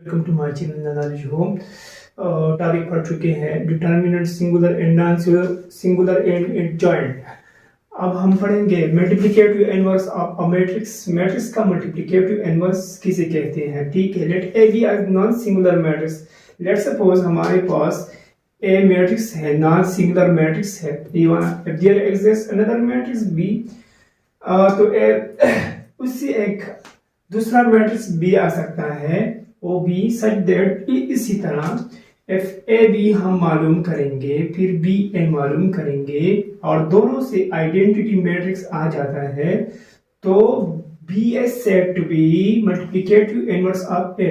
Welcome to my channel knowledge home. Topic पढ़ चुके हैं determinant singular and non singular and adjoint. अब हम पढ़ेंगे multiplicative inverse of a matrix. Matrix का मल्टीप्लिकेटिव इनवर्स किसे कहते हैं? ठीक है, let A be a non singular matrix. Let suppose हमारे पास ए मैट्रिक्स है, नॉन सिंगुलर मैट्रिक्स है। If there exist another matrix B, तो उससे एक दूसरा मैट्रिक्स बी आ सकता है, ओ बी सच दैट। इसी तरह एफ ए बी हम मालूम करेंगे, फिर बी ए मालूम करेंगे, और दोनों से आइडेंटिटी मैट्रिक्स आ जाता है, तो B is said to be multiplicative inverse of A.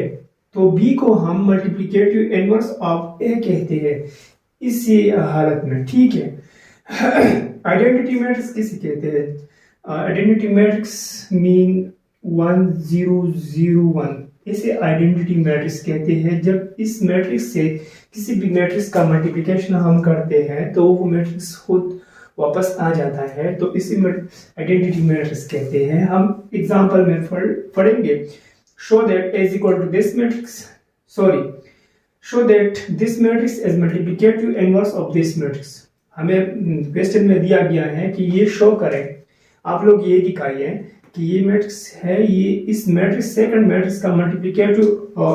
तो बी को हम मल्टीप्लिकेटिव इनवर्स ऑफ ए कहते हैं इसी हालत में। ठीक है, आइडेंटिटी मैट्रिक्स किसे कहते हैं? आइडेंटिटी मैट्रिक्स मीन 1 0 0 1, इसे आइडेंटिटी मैट्रिक्स कहते हैं। जब इस मैट्रिक्स से किसी भी मैट्रिक्स का मल्टीप्लिकेशन हम करते हैं तो वो मैट्रिक्स खुद वापस आ जाता है, तो इसी आइडेंटिटी मैट्रिक्स कहते हैं। हम एग्जांपल में पढ़ेंगे, show that A is equal to this matrix, show that this matrix is multiplicative inverse of this matrix. हमें क्वेश्चन में दिया गया है कि ये शो करें, आप लोग ये दिखाइए कि ये मैट्रिक्स है, ये इस मैट्रिक्स सेकंड मैट्रिक्स का मल्टीप्लिकेटिव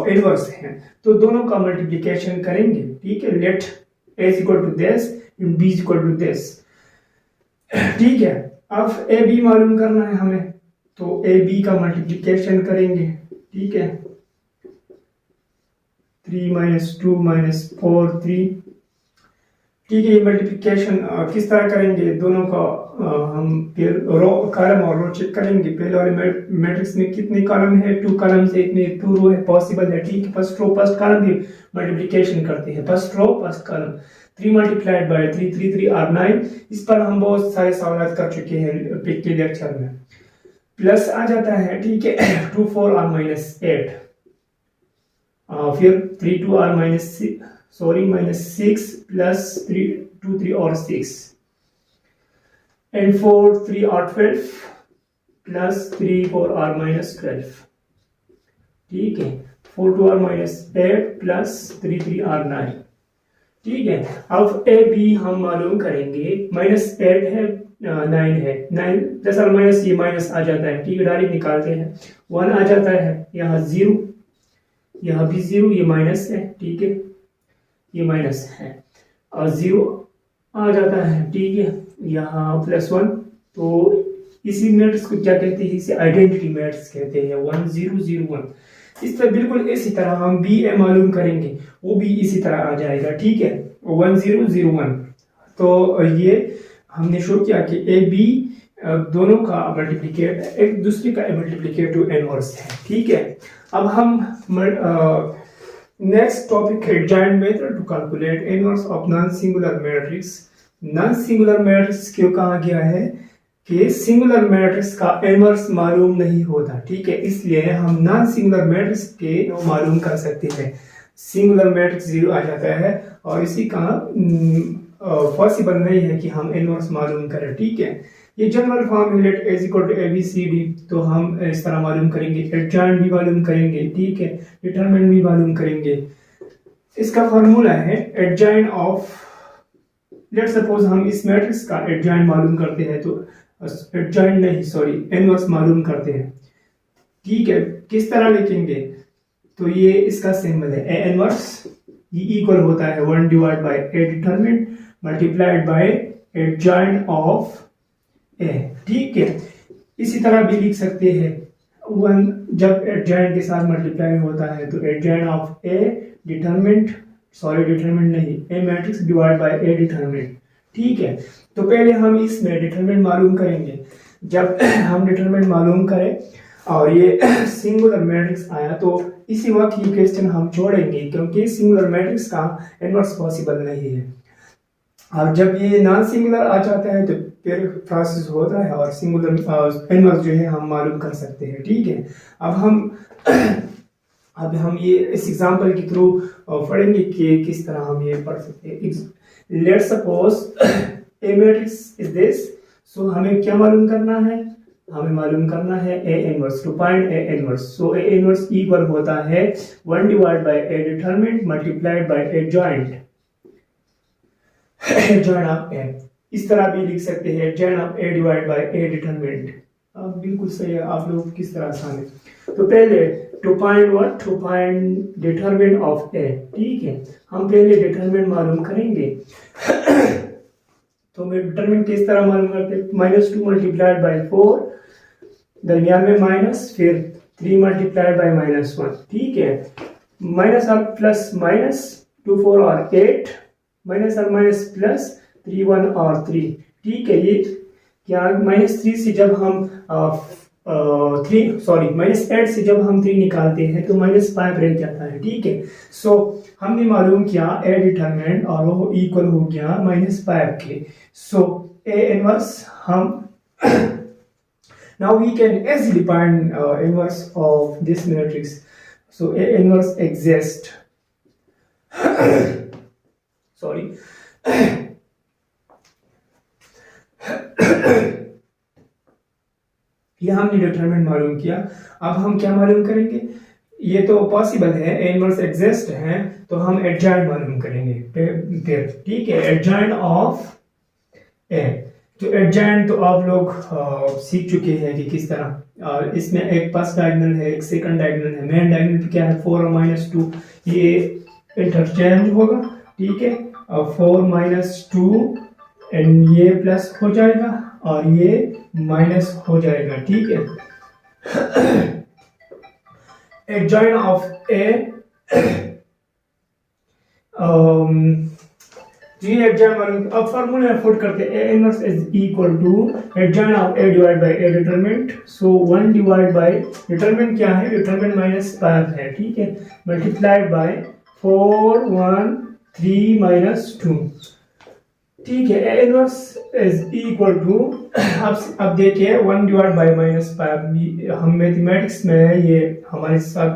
इनवर्स है, तो दोनों का मल्टीप्लिकेशन करेंगे। ठीक है, let A is equal to this and B is equal to this. ठीक है, अब ए बी मालूम करना है हमें, तो ए बी का मल्टीप्लिकेशन करेंगे। ठीक है, 3 - 2 - 4 3। ठीक है, ये मल्टीप्लिकेशन किस तरह करेंगे दोनों का? हम फिर रो कॉलम और रो चेक करेंगे। पहले वाले मैट्रिक्स में कितने कॉलम है? 2 कॉलम्स है, इसमें 2 रो है, पॉसिबल है। ठीक है, फर्स्ट रो फर्स्ट कॉलम भी मल्टीप्लिकेशन करते हैं, फर्स्ट रो फर्स्ट कॉलम। 3 × 3 3 3 और 9। इस पर हम बहुत सारे सवाल कर चुके हैं पिछले लेक्चर में। प्लस आ जाता है, ठीक है, 2 4 और -8, फिर 3 2 और -6 प्लस 3 2 3 और 6, and 4 3 और 12 प्लस 3 4 और -12। ठीक है, 4 2 और -8 प्लस 3 3 और 9। ठीक है, अब ए बी हम मालूम करेंगे। -8 है, 9 है, 9 प्लस और माइनस, ये माइनस आ जाता है। ठीक है, डायरेक्ट निकालते हैं। 1 आ जाता है, यहाँ 0, यहाँ भी 0, ये माइनस है। ठीक है, ये माइनस है, और 0 आ जाता है। ठीक है, यहाँ +1। तो इसी मैट्रिक्स को क्या कहते हैं? इसे आइडेंटिटी मैट्रिक्स कहते हैं, 1 0 0 1। इस तरह बिल्कुल इसी तरह हम बी ए मालूम करेंगे, वो भी इसी तरह आ जाएगा। ठीक है, 1 0 0 1। तो ये हमने शो किया कि ए बी दोनों का मल्टीप्लिकेट, एक दूसरे का मल्टीप्लिकेटिव इनवर्स है। ठीक है, अब हम नेक्स्ट टॉपिक है adjoint method to calculate inverse of non singular matrix. Non singular matrix क्यों कहा गया है? कि सिंगुलर मैट्रिक्स का इनवर्स मालूम नहीं होता। ठीक है, इसलिए हम नॉन सिंगुलर मैट्रिक्स के मालूम कर सकते हैं। सिंगुलर मैट्रिक्स 0 आ जाता है, और इसी का पॉसिबल नहीं है कि हम इनवर्स मालूम करें। ठीक है, ये जनरल फॉर्म है, let A is equal to A B C D, तो हम इस तरह मालूम करेंगे। एडजॉइंट भी मालूम करेंगे। ठीक है, डिटरमिनेंट भी मालूम करेंगे। इसका फार्मूला है एडजॉइंट ऑफ, लेट सपोज हम इस मैट्रिक्स का एडजॉइंट मालूम करते हैं, तो एडजॉइंट नहीं, सॉरी, इनवर्स मालूम करते हैं। ठीक है, किस तरह लिखेंगे? तो ये इसका सिंबल है ए इनवर्स, ये इक्वल होता है 1 divide by A determinant multiplied by adjoint of A. ठीक है, इसी तरह भी लिख सकते हैं, 1 जब एडजॉइंट के साथ मल्टीप्लाई होता है तो adjoint of A determinant, sorry determinant नहीं, A matrix divide by A determinant. ठीक है, तो पहले हम इसमें डिटरमिनेंट मालूम करेंगे। जब हम डिटरमिनेंट मालूम करें और ये सिंगुलर मैट्रिक्स आया, तो इसी वक्त ये क्वेश्चन हम छोड़ेंगे, क्योंकि सिंगुलर मैट्रिक्स का इनवर्स पॉसिबल नहीं है। और जब ये नॉन सिंगुलर आ जाता है तो फिर प्रोसेस होता है, और सिंगुलर इनवर्स जो है हम मालूम कर सकते हैं। ठीक है, अब हम ये इस एग्जांपल के थ्रू पढ़ेंगे कि किस तरह हम ये पढ़ सकते हैं। Let's suppose A matrix is this, so हमें क्या मालूम करना है? हमें मालूम करना है A inverse, to find A inverse. So A inverse equal होता है 1 divide by A determinant multiplied by adjoint, adjoint of A. इस तरह भी लिख सकते हैं adjoint of A divide by A determinant. अब बिल्कुल सही है, आप लोग किस तरह आसान है। तो पहले to find what, to find determinant of A, ठीक है। हम पहले डिटरमिनेंट मालूम करेंगे। तो मैं डिटरमिनेंट किस तरह मालूम करते हैं, -2 मल्टीप्लाइड बाय 4, दरमियान में माइनस, फिर 3 मल्टीप्लाइड बाय -1, ठीक है। माइनस और प्लस माइनस, 2 4 और 8, माइनस और माइनस प्लस, 3 1 और 3, ठीक है। ये क्या -3 से जब हम -8 से जब हम 3 निकालते हैं तो -5 रह जाता है, ठीक है। सो हमने मालूम किया ए डिटरमिनेंट और वो इक्वल हो गया -5 के। सो ए इनवर्स हम now we can easily find inverse of this matrix. So A inverse exists. Sorry. ये हमने डिटरमिनेंट मालूम किया। अब हम क्या मालूम करेंगे, ये तो पॉसिबल है, A इनवर्स एग्जिस्ट है, तो हम एडजॉइंट मालूम करेंगे फिर, ठीक है। एडजॉइंट ऑफ A, तो एडजॉइंट तो आप लोग सीख चुके हैं कि किस तरह। और इसमें एक फर्स्ट डायगोनल है, एक सेकंड डायगोनल है। मेन डायगोनल पे क्या है, 4 और -2, ये इंटरचेंज होगा, ठीक है। और 4 -2 एंड ये प्लस हो जाएगा और ये माइनस हो जाएगा, ठीक है। एडजॉइंट ऑफ ए, जी एडजॉइंट मालूम, अब फार्मूला पुट करते हैं। A inverse is equal to adjoint of A divide by A determinant. So 1 divide by determinant क्या है, डिटरमिनेंट -5 है, ठीक है, मल्टीप्लाइड बाय 4 1 3 -2, ठीक है। A inverse is equal to, अब देखिए 1 डिवाइड बाय -5, हम मैथमेटिक्स में ये हमारे साथ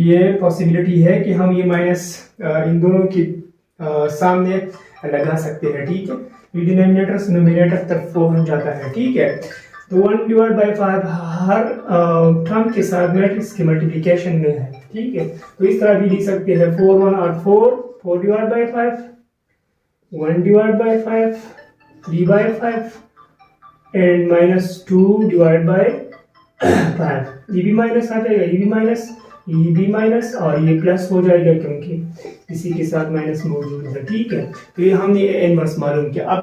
ये पॉसिबिलिटी है कि हम ये माइनस इन दोनों की सामने लगा सकते हैं, ठीक है। ये डिनोमिनेटर से न्यूमरेटर तक पहुंच जाता है, ठीक है। तो 1 डिवाइड बाय 5 हर टर्म के साथ मैट्रिक्स के मल्टीप्लिकेशन में है, ठीक है। तो इस तरह भी लिख सकते हैं 4 1 और 4 divide by 5, 1 divide by 5, 3 by 5 and -2 divide by 5। ये भी माइनस आ जाएगा, ये भी माइनस, ये भी माइनस और ये प्लस हो जाएगा क्योंकि इसी के साथ माइनस मौजूद है, ठीक है। तो ये हमने इनवर्स मालूम किया। अब